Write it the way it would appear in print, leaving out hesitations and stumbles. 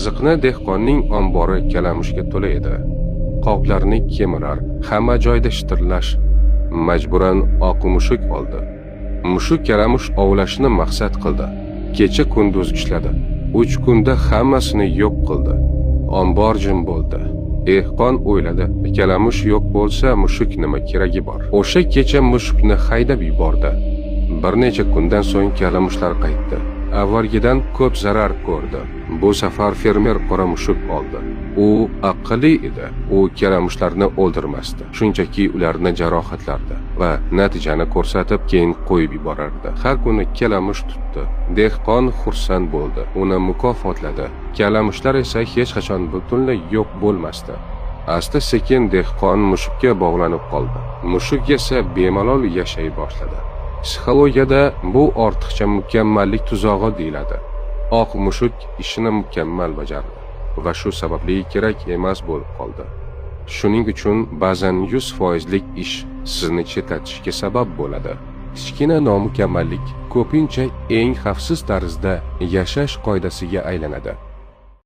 Aziqni dehqonning ombori kalamushga to'la edi. Qoplarni kemirar, hamma joyda shitirlash. Majburan oq mushuk oldi. Mushuk kalamush ovlashni maqsad qildi. Kecha kunduz ishladi. 3 kunda hammasini yo'q qildi. Ombor jim bo'ldi. Dehqon o'yladi, kalamush yo'q bo'lsa mushuk nima keragi bor? O'sha kecha mushukni haydab yubordi. Bir necha kundan so'ng kalamushlar qaytdi. Avvalgidan ko'p zarar ko'rdi. Bu safar fermer qora mushuk oldi. U aqlli edi. U kalamushlarni o'ldirmasdi. Shunchaki ularni jarohatlardi va natijani ko'rsatib keyin qo'yib yuborardi. Har kuni kalamush tutdi. Dehqon xursand bo'ldi. Uni mukofotladi. Kalamushlar esa hech qachon butunlay yo'q bo'lmasdi. Asta-sekin dehqon mushukka bog'lanib qoldi. Mushuk esa bemalol yashay boshladi. Psixologiyada bu ortiqcha mukammallik tuzog'i deyiladi. Oq mushuk ishini mukammal bajardi va shu sababli kerak emas bo'lib qoldi. Shuning uchun ba'zan 100% ish sizni chetlatishga sabab bo'ladi. Kichkina nomukammallik ko'pincha eng xavfsiz tarzda yashash qoidasiga aylanadi.